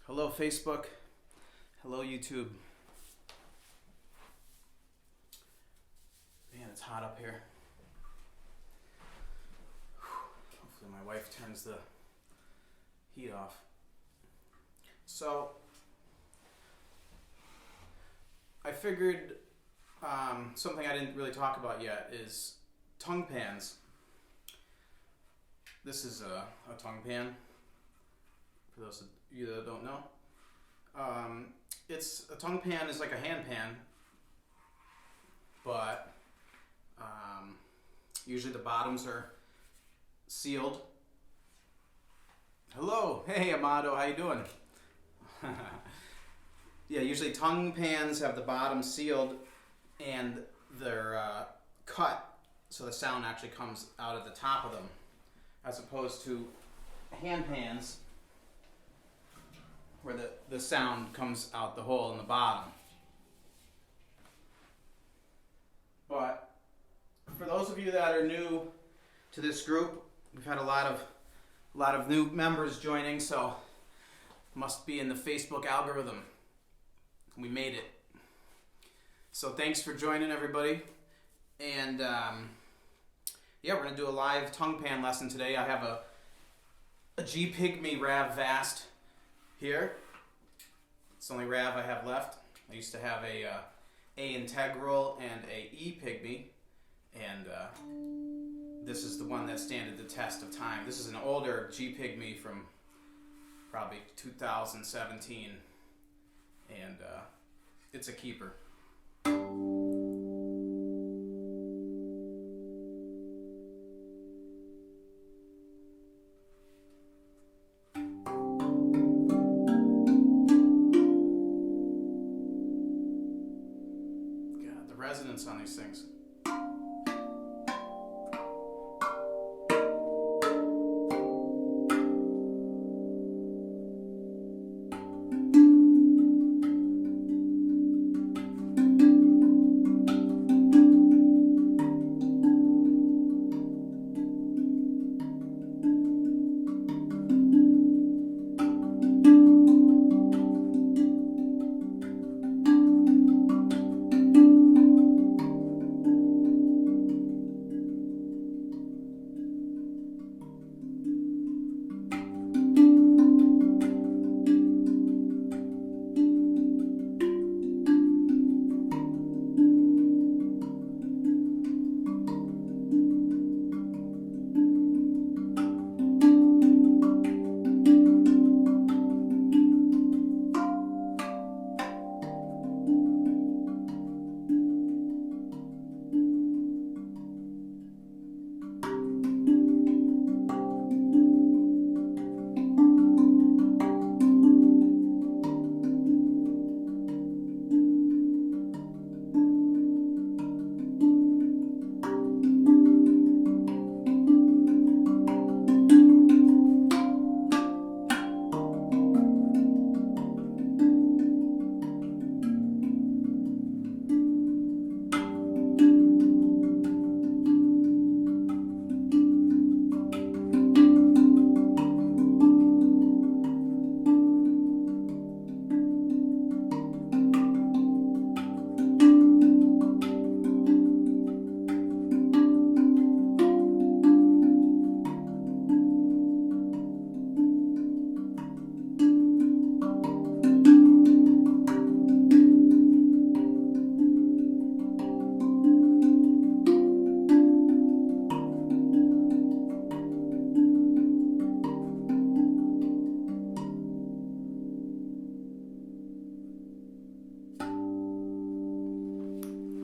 Hello Facebook, hello YouTube. Man, it's hot up here. Hopefully my wife turns the heat off. So, I figured something I didn't really talk about yet is tongue pans. This is a tongue pan, for those of you that don't know. It's a tongue pan is like a handpan, but usually the bottoms are sealed. Hello, hey Amado, how you doing? Yeah, usually tongue pans have the bottom sealed and they're cut so the sound actually comes out at the top of them, as opposed to hand pans where the sound comes out the hole in the bottom. But for those of you that are new to this group, we've had a lot of new members joining, so must be in the Facebook algorithm. We made it. So thanks for joining, everybody. And yeah, we're gonna do a live tongue pan lesson today. I have a G Pygmy RAV Vast here. It's the only RAV I have left. I used to have a Integral and a E Pygmy, and this is the one that standed the test of time. This is an older G Pygmy from probably 2017, and it's a keeper. Resonance on these things.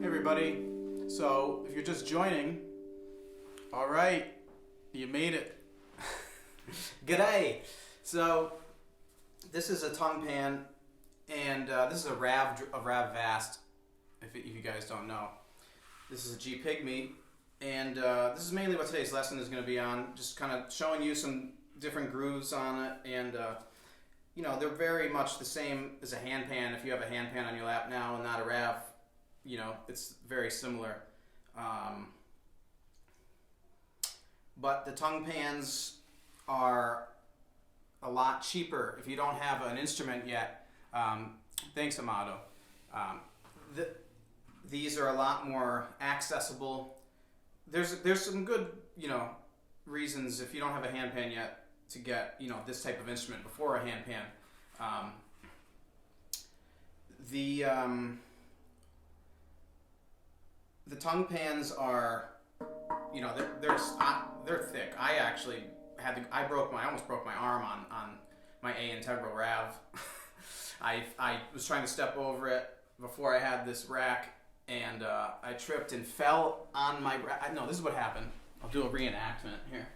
Everybody, so if you're just joining, all right, you made it. G'day. So this is a tongue pan, and this is a RAV Vast. If you guys don't know, this is a G Pygmy, and this is mainly what today's lesson is going to be on. Just kind of showing you some different grooves on it, and you know, they're very much the same as a handpan. If you have a handpan on your lap now and not a RAV, you know, it's very similar. But the tongue pans are a lot cheaper if you don't have an instrument yet. Thanks, Amato. These are a lot more accessible. There's some good, reasons if you don't have a handpan yet to get, this type of instrument before a handpan. The tongue pans are, they're thick. I actually I almost broke my arm on my A integral RAV. I was trying to step over it before I had this rack, and I tripped and fell on my rack. No, this is what happened. I'll do a reenactment here.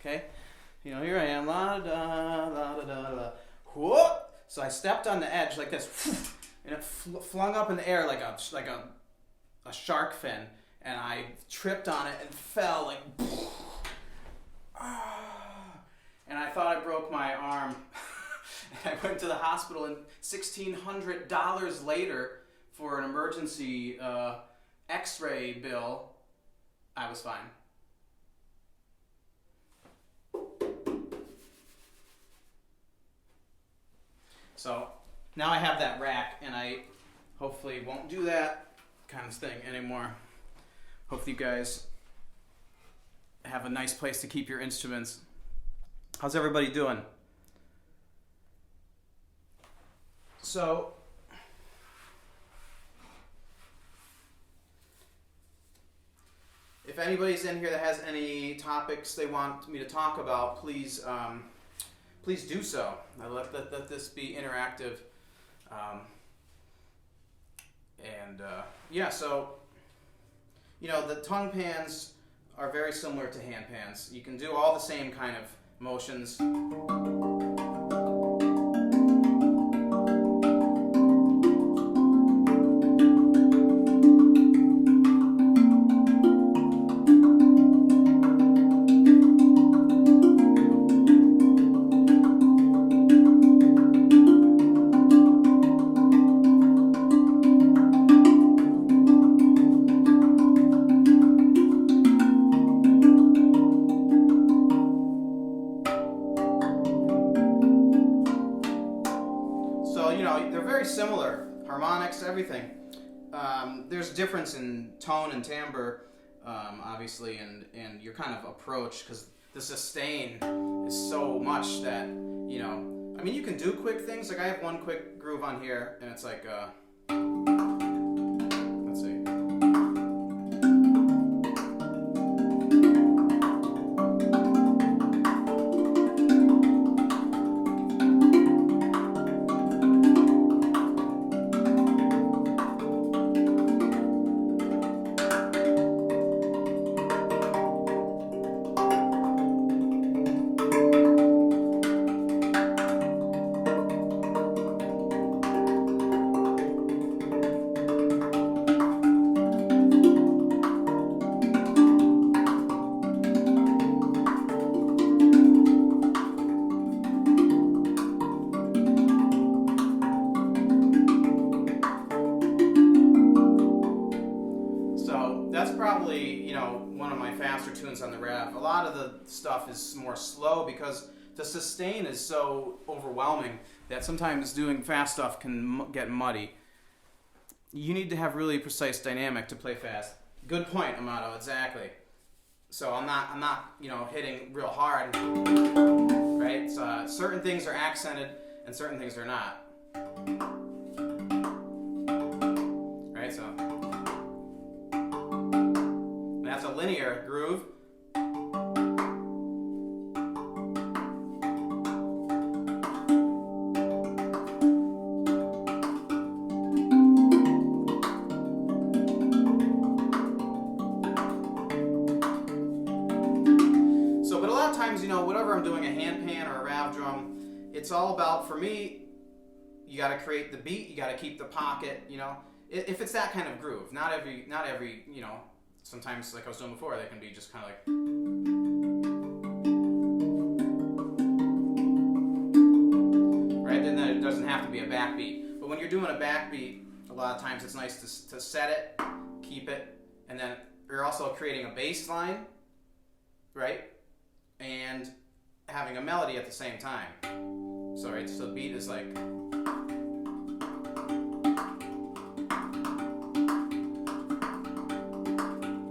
Okay, here I am, la da la da da da. Whoop! So I stepped on the edge like this, and it flung up in the air like a shark fin, and I tripped on it and fell like. And I thought I broke my arm. I went to the hospital, and $1,600 later for an emergency X-ray bill, I was fine. So now I have that rack, and I hopefully won't do that kind of thing anymore. Hopefully you guys have a nice place to keep your instruments. How's everybody doing? So, if anybody's in here that has any topics they want me to talk about, please do so. Let this be interactive. So, the tongue pans are very similar to hand pans. You can do all the same kind of motions. Similar harmonics, everything. There's difference in tone and timbre, obviously, and your kind of approach, because the sustain is so much that you can do quick things. Like I have one quick groove on here, and it's like let's see. One of my faster tunes on the RAV. A lot of the stuff is more slow because the sustain is so overwhelming that sometimes doing fast stuff can get muddy. You need to have really precise dynamic to play fast. Good point, Amato, exactly. So I'm not hitting real hard, right? So, certain things are accented and certain things are not. Right, so that's a linear groove. So, but a lot of times, whatever I'm doing, a handpan or a RAV drum, it's all about, for me, you got to create the beat, you got to keep the pocket, if it's that kind of groove. Not every, sometimes, like I was doing before, they can be just kind of like... Right? Then it doesn't have to be a backbeat. But when you're doing a backbeat, a lot of times it's nice to set it, keep it, and then you're also creating a bass line, right? And having a melody at the same time. So, right, so the beat is like,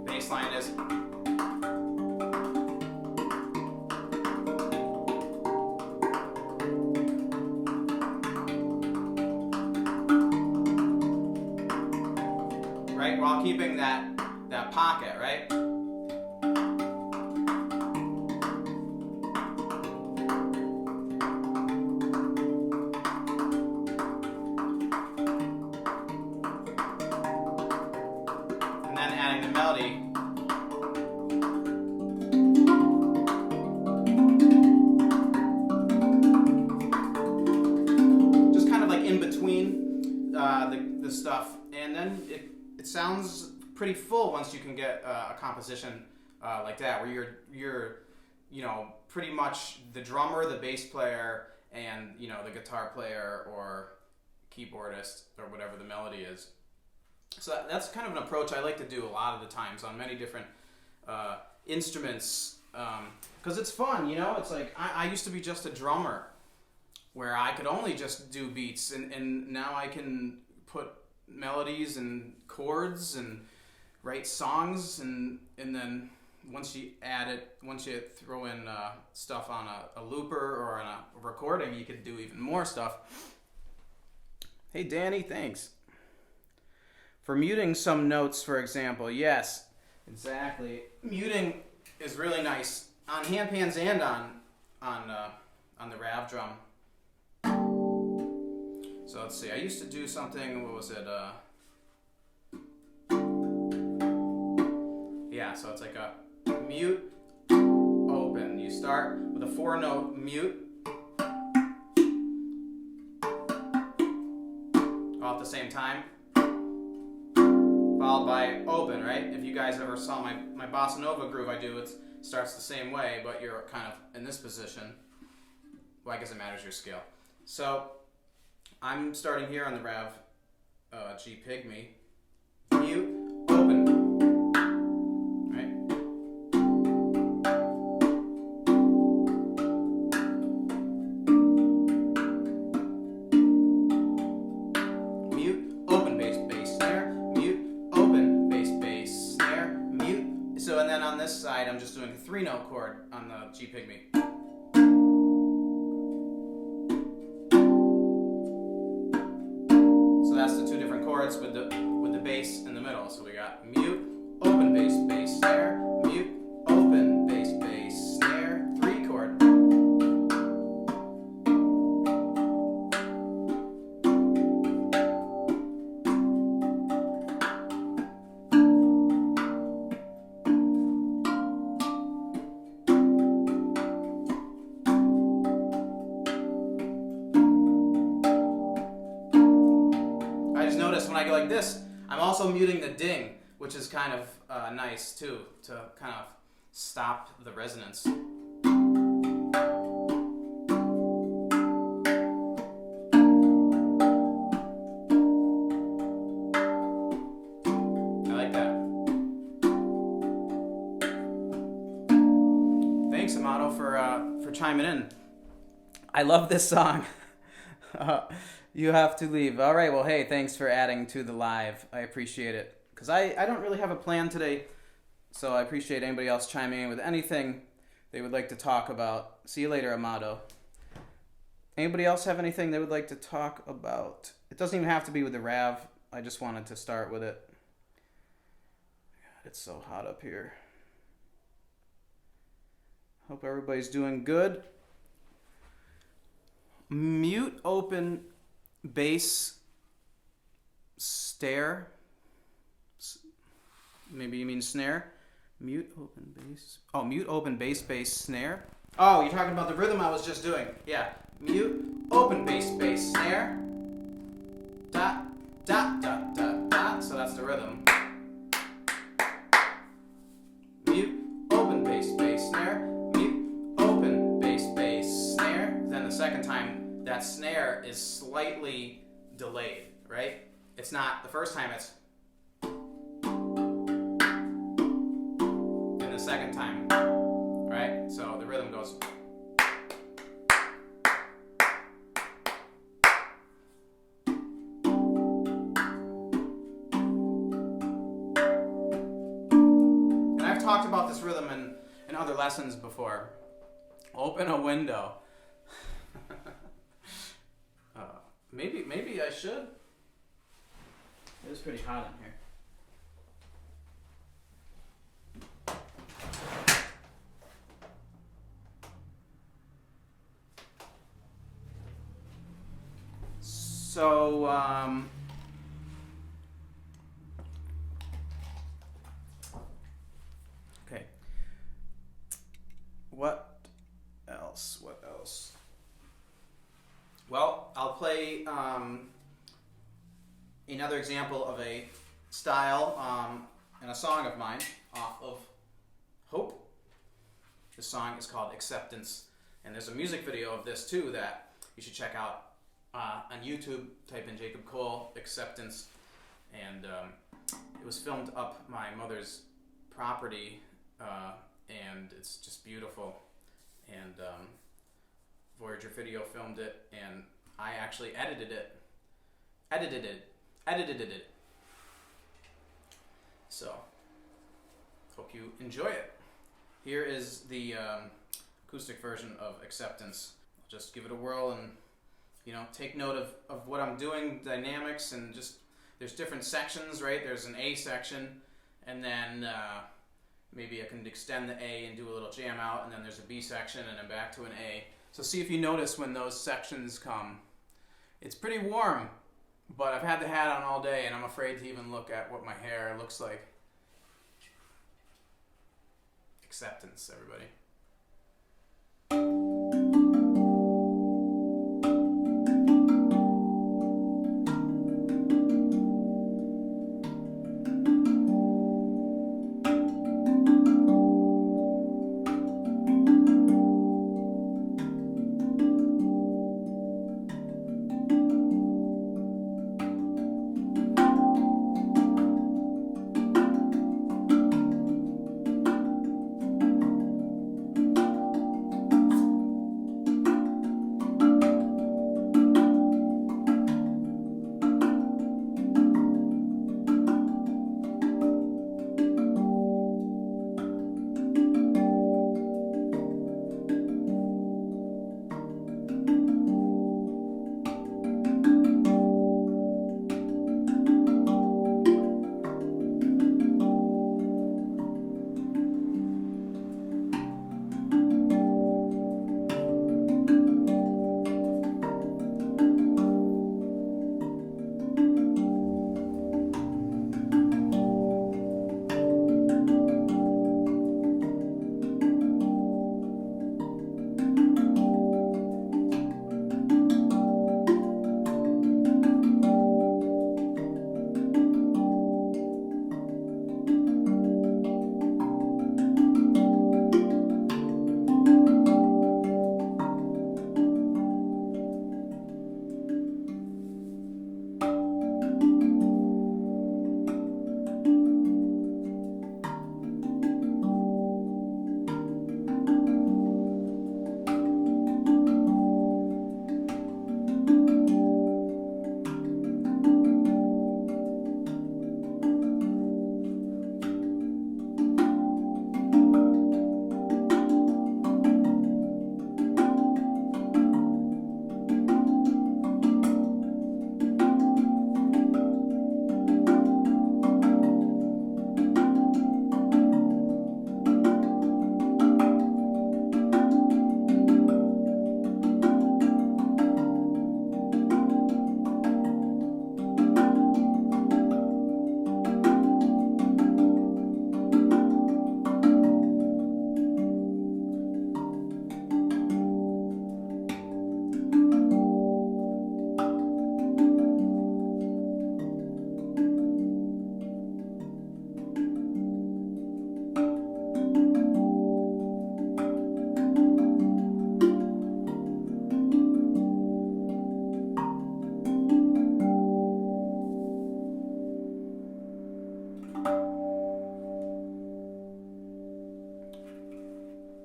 bass line is, right, while keeping that pocket, right? And then adding the melody. Just kind of like in between the stuff. And then it sounds pretty full once you can get a composition like that, where you're pretty much the drummer, the bass player, and the guitar player or keyboardist or whatever the melody is. So that's kind of an approach I like to do a lot of the times on many different instruments, because it's fun. It's like I used to be just a drummer where I could only just do beats, and now I can put melodies and chords and write songs, and then once you throw in stuff on a looper or on a recording, you could do even more stuff. Hey Danny, thanks. For muting some notes, for example, yes, exactly. Muting is really nice on handpans and on the RAV drum. So let's see. I used to do something. What was it? Yeah. So it's like a mute, open. You start with a 4-note mute, all at the same time, followed by open, right? If you guys ever saw my bossa nova groove I do, it starts the same way, but you're kind of in this position. Well, I guess it matters your scale. So I'm starting here on the RAV G Pygmy. Mute, open, right? Mute, open, bass, bass, snare. Mute, open, bass, bass, snare. Mute. So, and then on this side, I'm just doing a 3-note chord on the G Pygmy. So that's the two different chords with the bass in the middle. So we got mute, open, bass, bass, snare. Mute, open, bass, bass, snare. 3 chord. When I go like this, I'm also muting the ding, which is kind of nice too, to kind of stop the resonance. I like that. Thanks, Amato, for chiming in. I love this song. You have to leave. All right, well, hey, thanks for adding to the live. I appreciate it. Because I don't really have a plan today, so I appreciate anybody else chiming in with anything they would like to talk about. See you later, Amato. Anybody else have anything they would like to talk about? It doesn't even have to be with the RAV. I just wanted to start with it. God, it's so hot up here. Hope everybody's doing good. Mute, open, bass, stare. Maybe you mean snare. Mute, open, bass. Oh, mute, open, bass, bass, snare. Oh, you're talking about the rhythm I was just doing. Yeah. Mute, open, bass, bass, snare. Dot, dot, dot, dot, dot. So that's the rhythm. Mute, open, bass, bass, snare. Mute, open, bass, bass, snare. Then the second time, that snare is slightly delayed, right? It's not, the first time it's, and the second time talked about this rhythm in other lessons before. Open a window. Maybe I should. It is pretty hot in here. So, okay. What else? Well, I'll play another example of a style in a song of mine off of Hope. This song is called Acceptance, and there's a music video of this too that you should check out on YouTube. Type in Jacob Cole Acceptance, and it was filmed up my mother's property, and it's just beautiful. And Voyager Video filmed it, and I actually edited it. So, hope you enjoy it. Here is the acoustic version of Acceptance. I'll just give it a whirl and, take note of what I'm doing, dynamics, and just, there's different sections, right? There's an A section, and then maybe I can extend the A and do a little jam out, and then there's a B section, and then back to an A. So see if you notice when those sections come. It's pretty warm, but I've had the hat on all day, and I'm afraid to even look at what my hair looks like. Acceptance, everybody.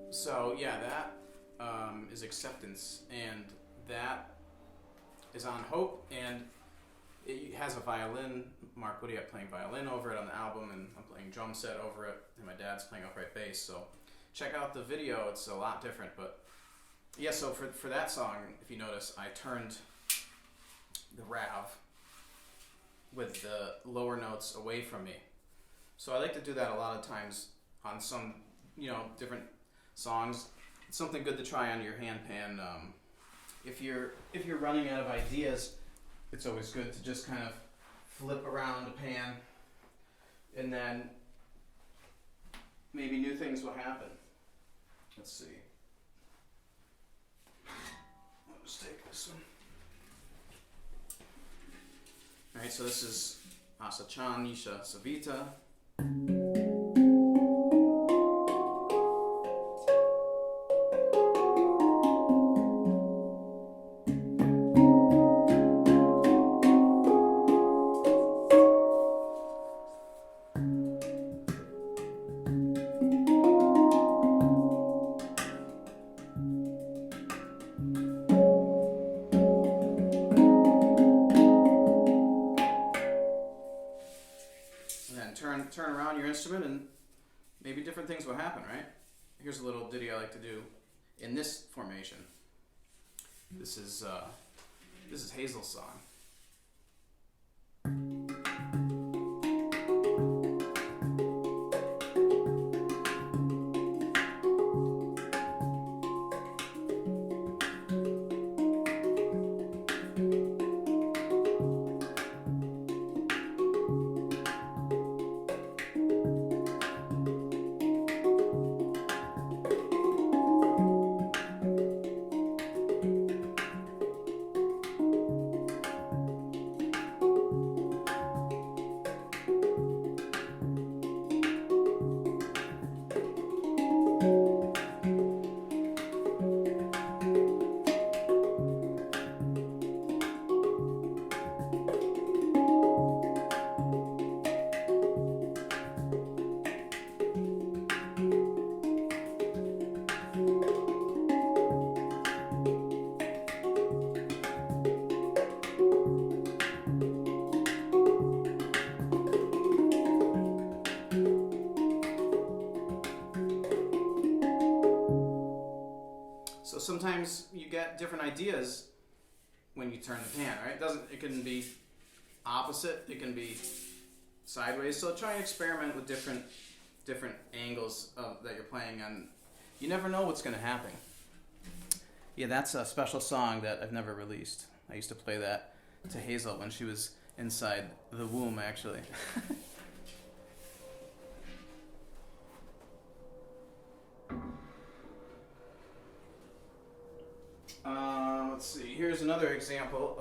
So yeah, that is Acceptance, and that is on Hope, and it has a violin, Mark Woody playing violin over it on the album, and I'm playing drum set over it, and my dad's playing upright bass. So check out the video, it's a lot different. But yeah, so for that song, if you notice, I turned the RAV with the lower notes away from me. So I like to do that a lot of times on some, different songs. It's something good to try on your handpan. If you're running out of ideas, it's always good to just kind of flip around the pan, and then maybe new things will happen. Let's see. I'll just take this one. Alright, so this is Asa-chan Nisha Savita. Turn around your instrument and maybe different things will happen, right? Here's a little ditty I like to do in this formation. This is Hazel's song. So sometimes you get different ideas when you turn the pan, right? It can be opposite, it can be sideways. So try and experiment with different angles that you're playing on. You never know what's going to happen. Yeah, that's a special song that I've never released. I used to play that to Hazel when she was inside the womb, actually. Let's see. Here's another example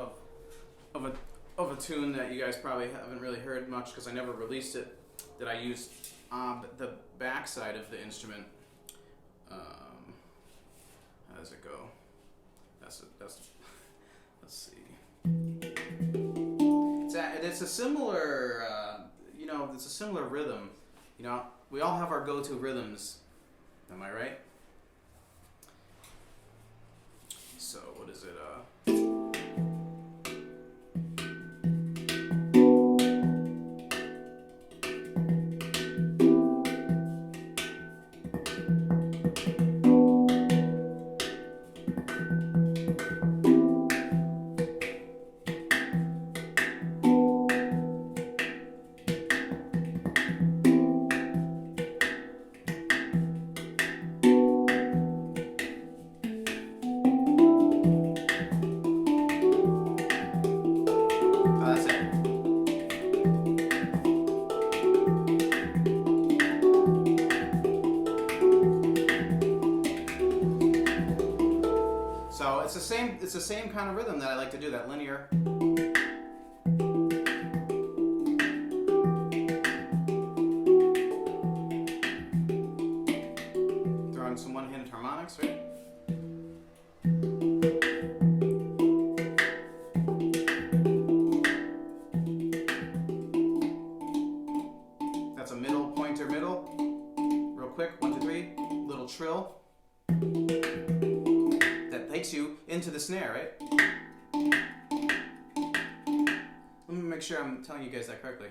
of a tune that you guys probably haven't really heard much because I never released it. That I used the back side of the instrument. How does it go? That's let's see. It's a similar it's a similar rhythm. We all have our go-to rhythms. Am I right? So what is it? It's the same kind of rhythm that I like to do, that linear. Throwing some one-handed harmonics, right? That's a middle, pointer, middle. Real quick, 1, 2, 3, little trill. Takes you into the snare, right? Let me make sure I'm telling you guys that correctly.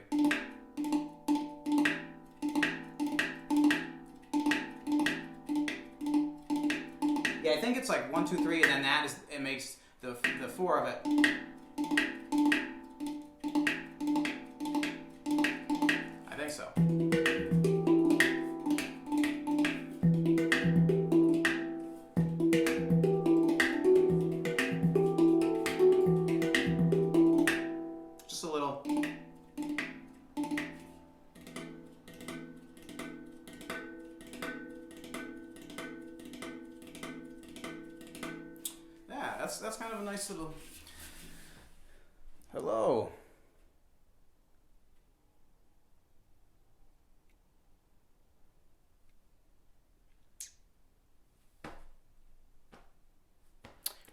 Yeah, I think it's like 1, 2, 3, and then that is, it makes the 4 of it. I think so. Just a little. Yeah, that's kind of a nice little. Hello.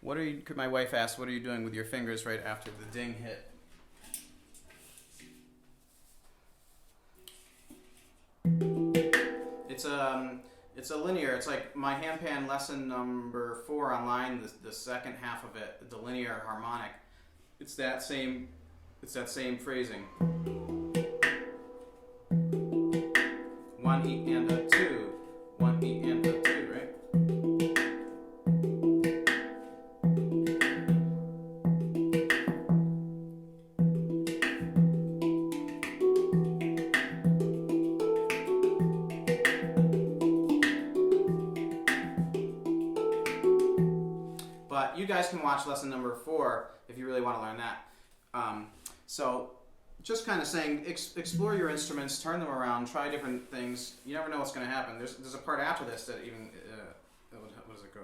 What are you? My wife asked, "What are you doing with your fingers right after the ding hit?" It's a linear. It's like my handpan lesson number 4 online. The second half of it, the linear harmonic. It's that same phrasing. 1 E and a 2, 1 E and a 2, right? But you guys can watch lesson number 4 if you really want to learn that. So just kind of saying, explore your instruments, turn them around, try different things. You never know what's going to happen. There's a part after this that even, what does it go?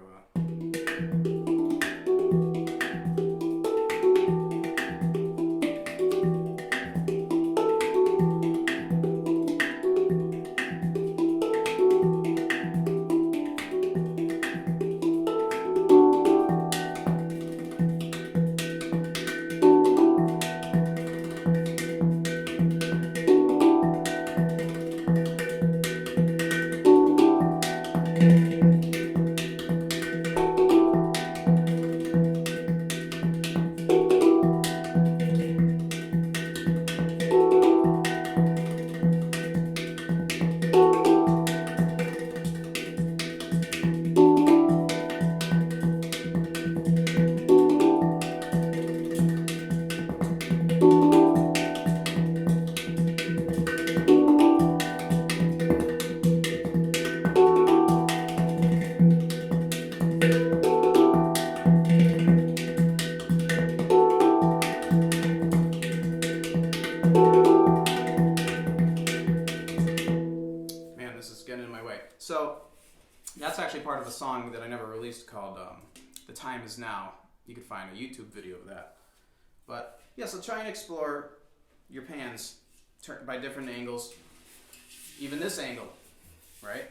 So that's actually part of a song that I never released called "The Time Is Now." You can find a YouTube video of that. But yeah, so try and explore your pans by different angles. Even this angle, right?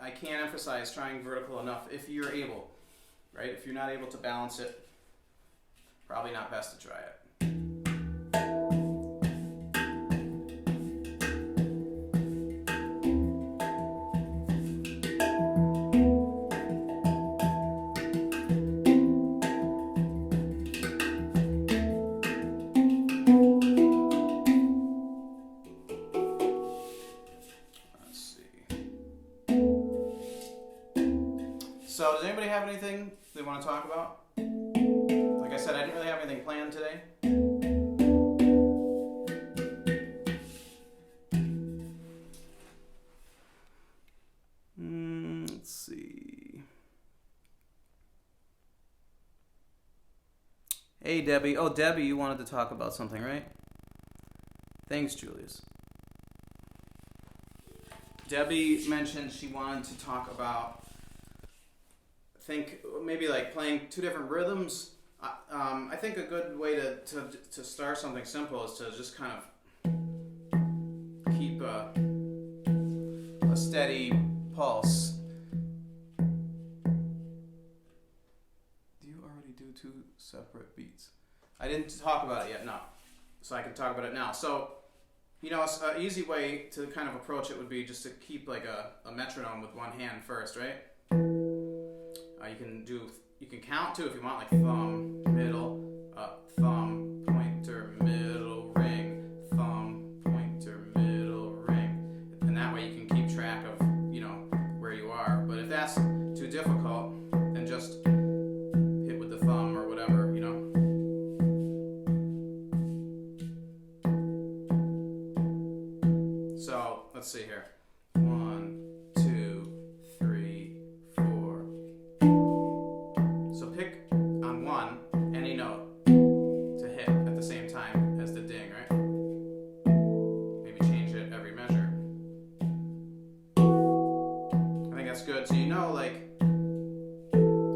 I can't emphasize trying vertical enough if you're able, right? If you're not able to balance it, probably not best to try it. So does anybody have anything they want to talk about? Like I said, I didn't really have anything planned today. Let's see. Hey, Debbie. Oh, Debbie, you wanted to talk about something, right? Thanks, Julius. Debbie mentioned she wanted to talk about, maybe like playing 2 different rhythms. I think a good way to start something simple is to just kind of keep a steady pulse. Do you already do 2 separate beats? I didn't talk about it yet, no. So I can talk about it now. So, you know, an easy way to kind of approach it would be just to keep like a metronome with one hand first, right? You can count too if you want, like thumb, middle, thumb. too difficult, then just hit with the thumb or whatever, you know. So let's see here. 1, 2, 3, 4. So pick on one any note to hit at the same time as the ding, right? Maybe change it every measure. I think that's good. So you know, like,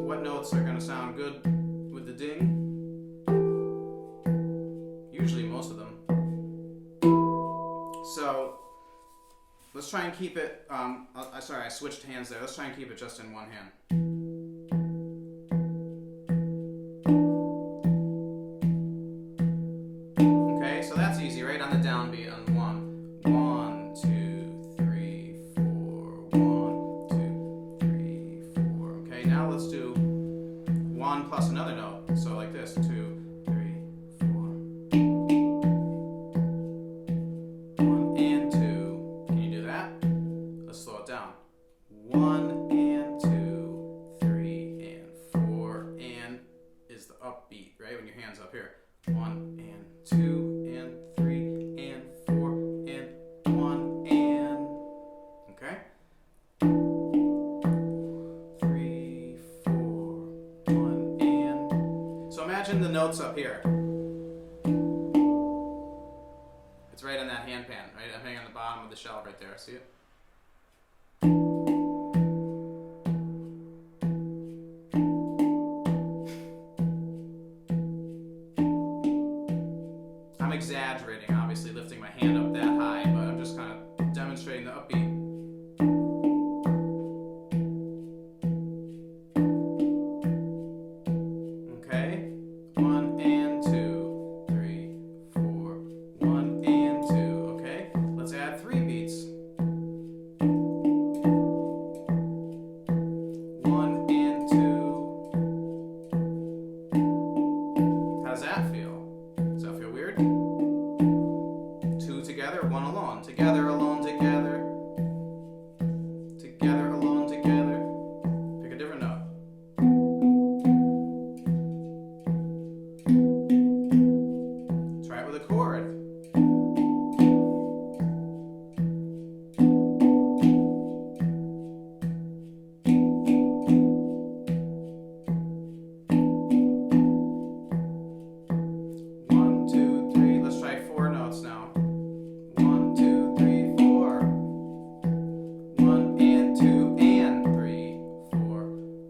what notes are going to sound good with the ding. Usually most of them. So let's try and keep it, sorry, I switched hands there. Let's try and keep it just in one hand. Okay, so that's easy, right? On the downbeat, on 1. 1, 2, 3, 4. 1, 2, 3, 4. Okay, now let's do 1 plus another note. So like this, 2, 3, 4. 1 and 2. Can you do that? Let's slow it down. 1 and 2, 3 and 4, and is the upbeat, right? When your hand's up here. 1 and 2 and 3 and 4 and 1 and, okay? 3, 4, 1 and. So imagine the notes up here. It's right on that handpan, right? I'm hanging on the bottom of the shelf right there. See it? I'm exaggerating, obviously, lifting my hand up that high, but I'm just kind of demonstrating the upbeat. Okay? 1 and 2, 3, 4, 1 and 2. Okay? Let's add 3 beats. 1 and 2. How's that feel? Does that feel weird? 2 together, 1 alone. Together, alone, together. Together, alone, together. Pick a different note. Try it with a chord. One, two, three. Let's try 4 notes now. 1, 2, 3, 4. 1 and 2 and 3, 4.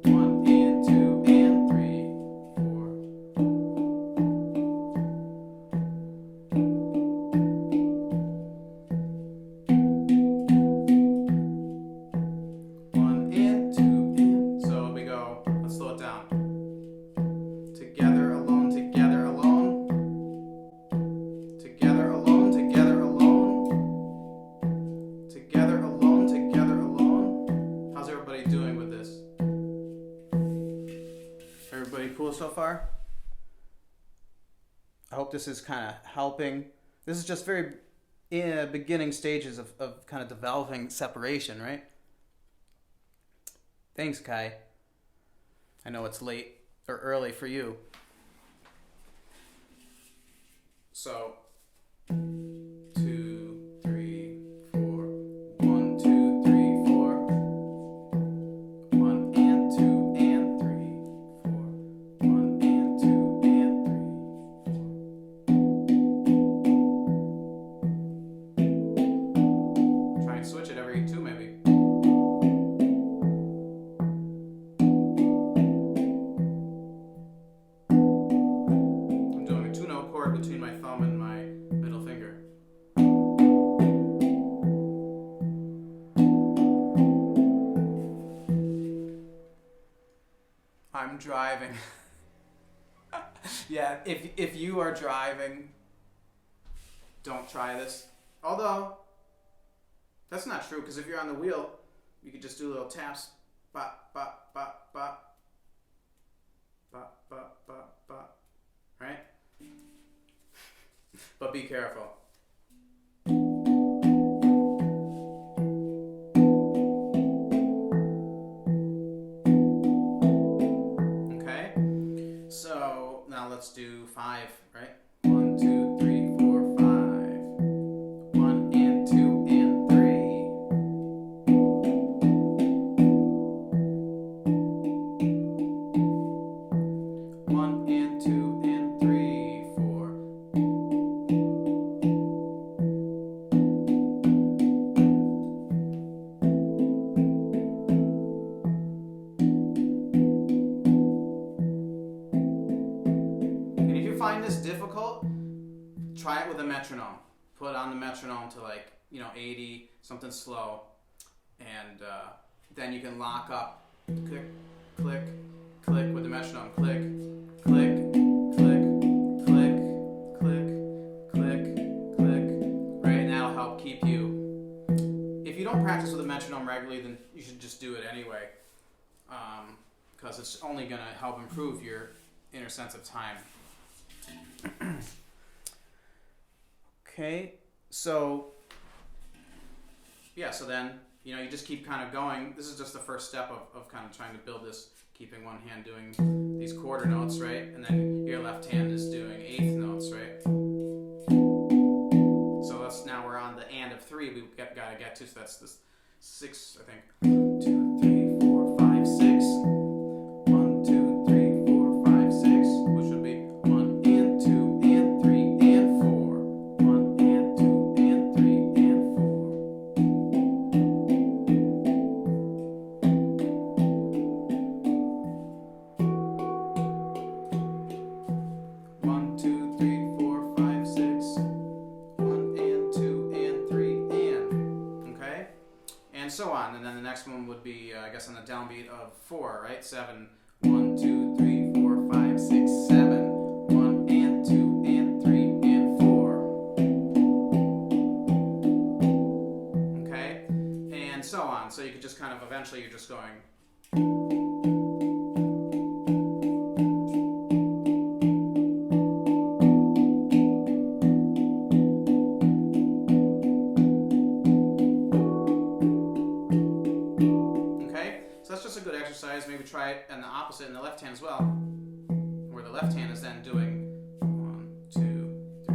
1 and 2 and 3, 4. 1 and 2 and. So we go. Let's slow it down. Together, alone, together, alone. Together, alone, together, alone. Together, alone, together, alone. How's everybody doing with this? Everybody cool so far? I hope this is kind of helping. This is just very beginning stages of kind of developing separation, right? Thanks, Kai. I know it's late or early for you. So 2, 3, 4. 1, 2, 3, 4. 1 and 2 and 3, 4. 1 and 2 and 3, 4. Try and switch it every 2 maybe. I'm doing a 2-note chord between my thumb and my middle finger. I'm driving. Yeah, if you are driving, don't try this. Although, that's not true, because if you're on the wheel, you could just do little taps. Bop, bop, bop, bop. Bop, bop, bop, bop. Right? But be careful. find this difficult, try it with a metronome. Put on the metronome to 80, something slow, and then you can lock up. Click, click, click with the metronome. Click, click, click, click, click, click, click. Right, and that'll help keep you. If you don't practice with a metronome regularly, then you should just do it anyway, because it's only going to help improve your inner sense of time. Okay, so then, you just keep kind of going. This is just the first step of kind of trying to build this, keeping one hand doing these quarter notes, right? And then your left hand is doing eighth notes, right? So now we're on the and of 3 we've got to get to, so that's the 6, I think. 1, 2, 3, 4, 5, 6. 1, 2, 3, 4, 5, 6, which would be 1 and 2 and 3 and 4. 1 and 2 and 3 and 4. 1, 2, 3, 4, 5, 6. 1 and 2 and 3 and. Okay? And so on. And then the next one would be, I guess, on the downbeat of 4, right? 7. 1, 2, 3, 4, 5, 6, 7. 1 and 2 and 3 and 4. Okay? And so on. So you could just kind of, eventually you're just going. Maybe try it on the opposite in the left hand as well, where the left hand is then doing 1, 2, 3,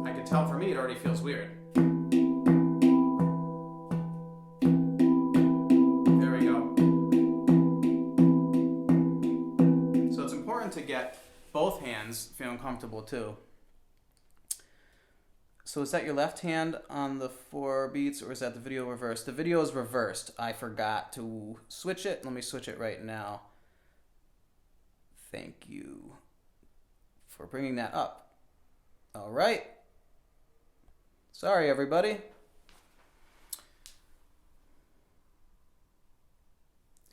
4. I can tell for me it already feels weird. There we go. So it's important to get both hands feeling comfortable too. So is that your left hand on the 4 beats, or is that the video reversed? The video is reversed. I forgot to switch it. Let me switch it right now. Thank you for bringing that up. All right. Sorry, everybody.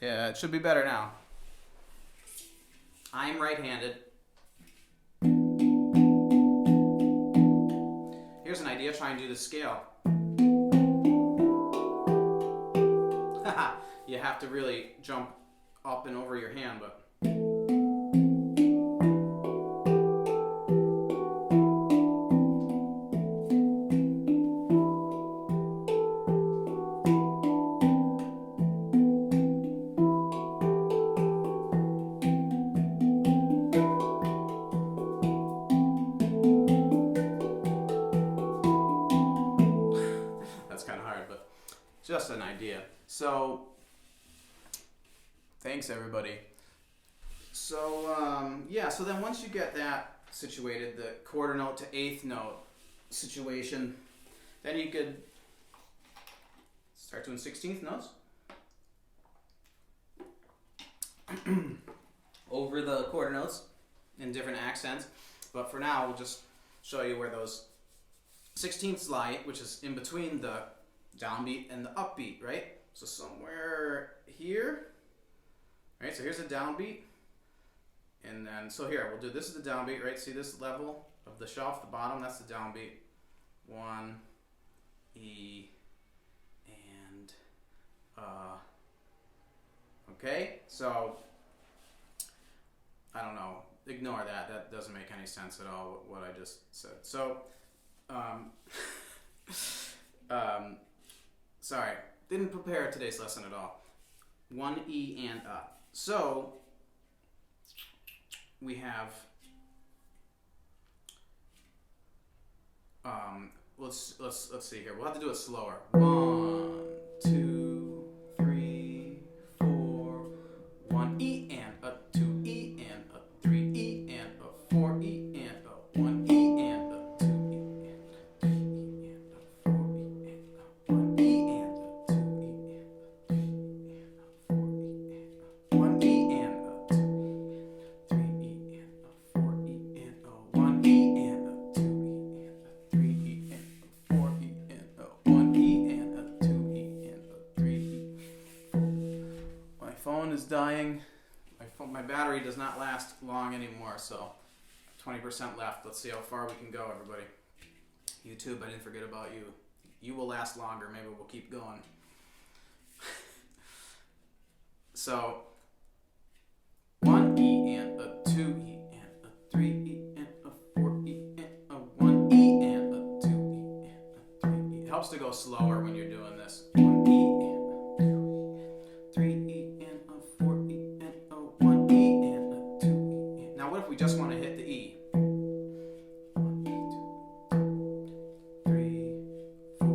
Yeah, it should be better now. I'm right-handed. Here's an idea, try and do the scale. You have to really jump up and over your hand, but... just an idea. So, thanks everybody. So, so then once you get that situated, the quarter note to eighth note situation, then you could start doing 16th notes. Over the quarter notes in different accents. But for now, we'll just show you where those 16ths lie, which is in between the downbeat and the upbeat, right? So somewhere here, right? So here's a downbeat, and then so here we'll do, this is the downbeat, right? See this level of the shelf, the bottom, that's the downbeat. 1 E and okay. So I don't know. Ignore that. That doesn't make any sense at all. What I just said. So sorry, didn't prepare today's lesson at all. 1 E and up. So we have let's see here. We'll have to do it slower. 1, 2, 3, 4. 1 E and a 2 E and a 3 E and a 4 E and a 1 E and a 2 E and a 3 E and a 4 E and a 1 E and a 2 E and a 3 E and a 4 E and a 1 E is dying. My battery does not last long anymore, so 20% left. Let's see how far we can go, everybody. YouTube, I didn't forget about you. You will last longer. Maybe we'll keep going. So, 1E and a 2E and a 3E and a 4E and a 1E and a 2E and a 3E. It helps to go slower when you're doing this. 1E and a 2E, 3E and a 4E and a 1E and a 2E. Now what if we just want to hit the E? 1, 2, 3, 4,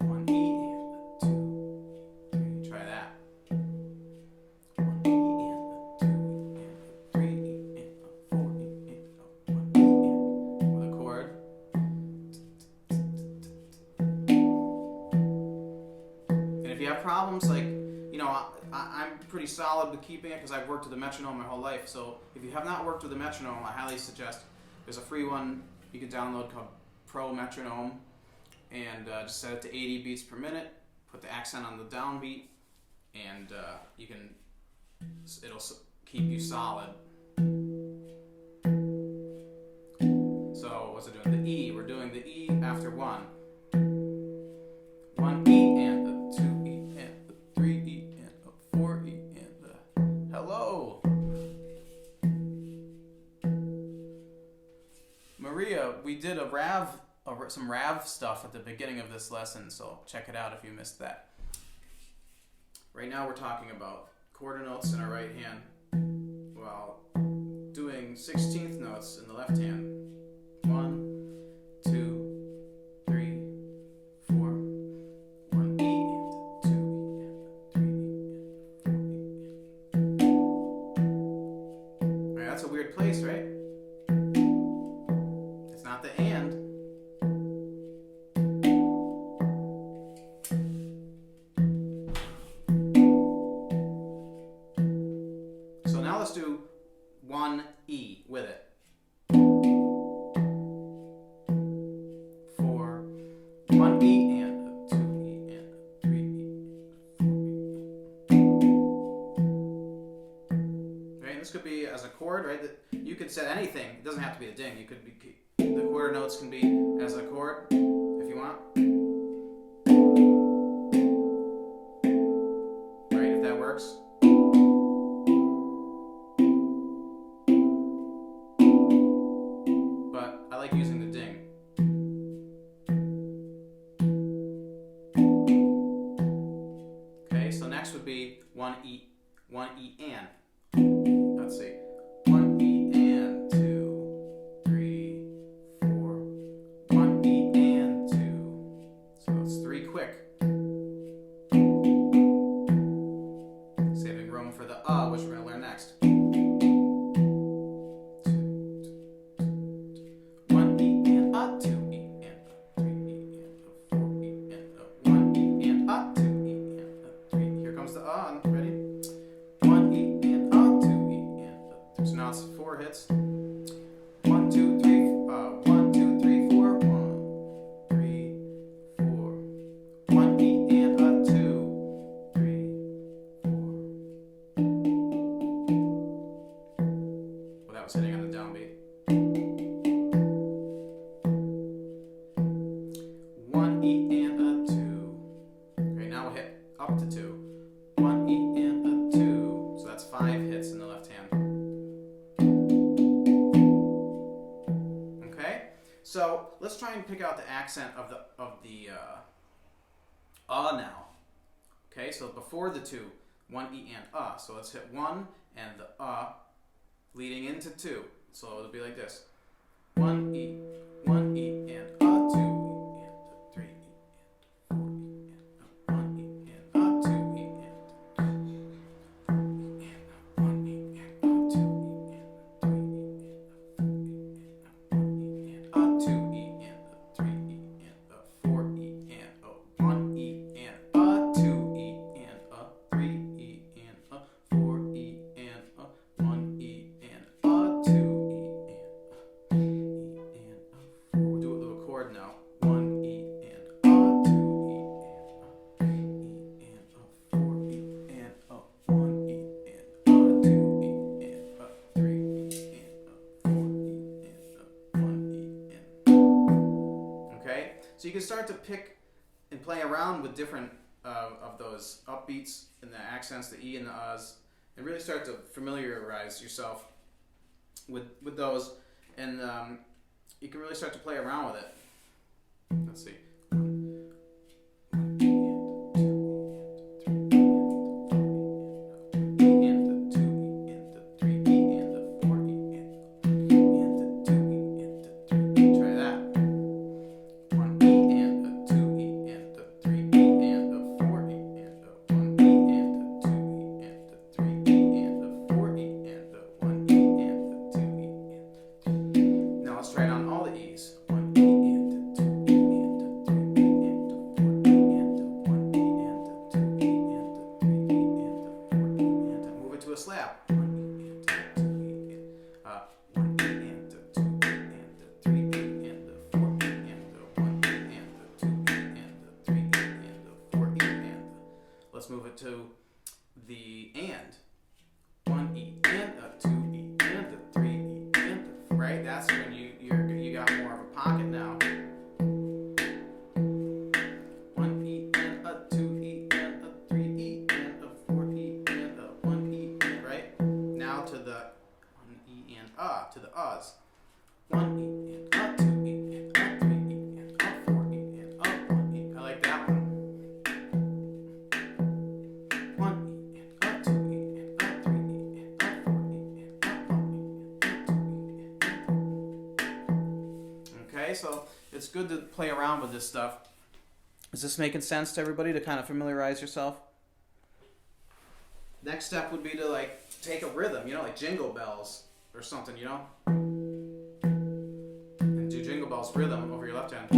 1E and a 2, 3. Try that. 1E and a 2E and a 3E and a 4E and a 1E with a chord. And if you have problems, like, you know, I'm pretty solid with keeping it because I've worked with the metronome my whole life. So if you have not worked with the metronome, I highly suggest there's a free one you can download called Pro Metronome, and just set it to 80 beats per minute. Put the accent on the downbeat, and it'll keep you solid. So what's it doing? The E. We're doing the E after 1. 1E and a 2E and a 3E and a 4E and a hello. Maria, we did some RAV stuff at the beginning of this lesson, so check it out if you missed that. Right now we're talking about quarter notes in our right hand while doing 16th notes in the left hand. 1, 2, 3, 4, 1E and 2E and 3E and 4E. Alright, that's a weird place, right? It's not the and. So now let's do 1E with it. 4, 1E and a 2E and a 3E and a 4E. Right, and this could be as a chord, right? You could set anything. It doesn't have to be a ding. You could be, the quarter notes can be as a chord if you want. Right, if that works. But I like using the ding. Okay, so next would be 1E and. Let's see. 1E and 2, 3, 4. 1E and 2. So it's 3 quick. Saving room for the which we're going to learn next. 1E and a 2E and a 3E and a 4E and a 1E and a 2E and a 3. Here comes the ready? 1E and a 2E and a 3. So now it's 4 hits. 1, 2, 3, 1, 2, 3, 4, 1, 3, 4. 1E and a 2, 3, 4. Well, that was hitting on the downbeat. 1E and a 2. Okay, now we'll hit up to 2. 1E and a 2. So that's 5 hits in the left hand. Okay, so let's try and pick out the accent of the now. Okay, so before the 2, 1E and So let's hit 1 and the leading into 2. So it'll be like this. 1E, 1E and 2E and 3E and 4E and 1E and 2E and 1E and 2E and 3E and 1E and 2E and 3E and 1E and 2E and 3E and 4E and 1E and 2E and 4. Do a little chord start to pick and play around with different of those upbeats and the accents, the E and the Us, and really start to familiarize yourself with those, and you can really start to play around with it. Let's see. Let's move it to the and. 1 E and a 2 E and a 3 E and a, right? That's when you got more of a pocket now. 1 E and a 2 E and a 3 E and a 4 E and a 1 E and, right? Now to the 1 E and to the Us. 1 E and a 2 E and a 3 E and a 4 E and a 1 E. I like that one. 1 E and a 2 E and a 3 E and a 4 E and a 1 E and a 2 E and. Okay, so it's good to play around with this stuff. Is this making sense to everybody, to kind of familiarize yourself? Next step would be to like take a rhythm, like Jingle Bells or something, and do Jingle Bells rhythm over your left hand.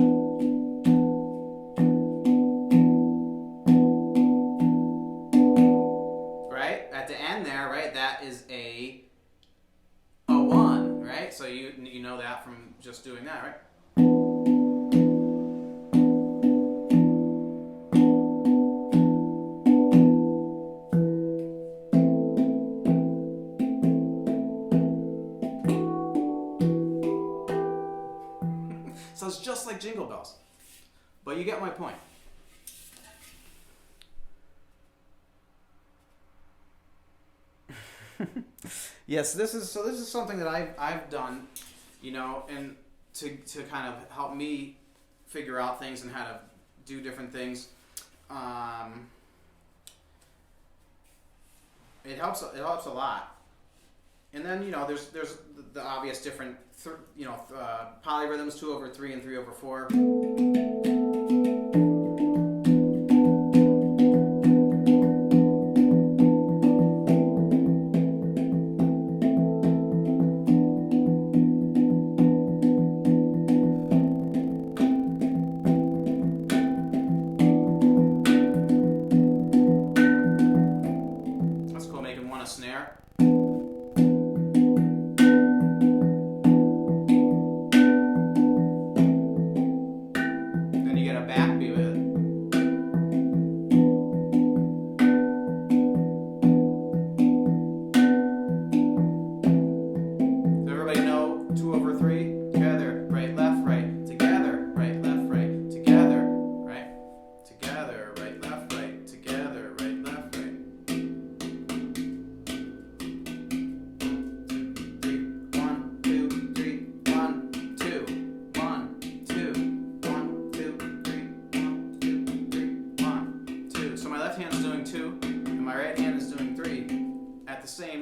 Right? At the end there, right? That is a 1, right? So you know that from just doing that, right? So it's just like Jingle Bells. But you get my point. Yes, this is something that I've done, and to kind of help me figure out things and how to do different things. It helps a lot. And then there's the obvious different polyrhythms, 2/3 and 3/4. That's cool, making one a snare.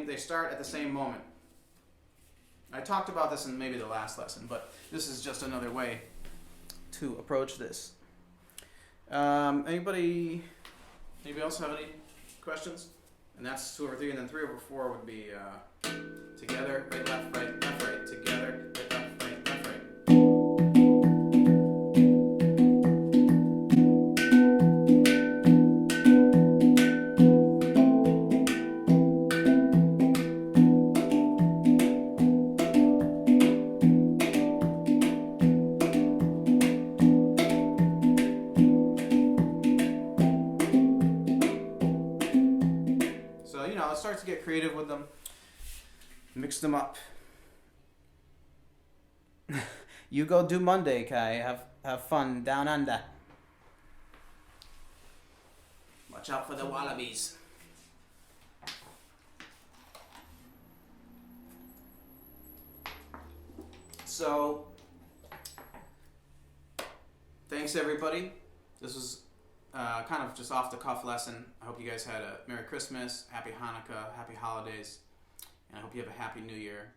They start at the same moment. I talked about this in maybe the last lesson, but this is just another way to approach this. Anybody else have any questions? And that's 2/3, and then 3/4 would be together, right, left, right, together, right, left, right, left, right. Start to get creative with them, mix them up. You go do Monday, Kai. Have fun down under. Watch out for the wallabies. So, thanks everybody. This was kind of just off the cuff lesson. I hope you guys had a Merry Christmas, Happy Hanukkah, Happy Holidays, and I hope you have a Happy New Year.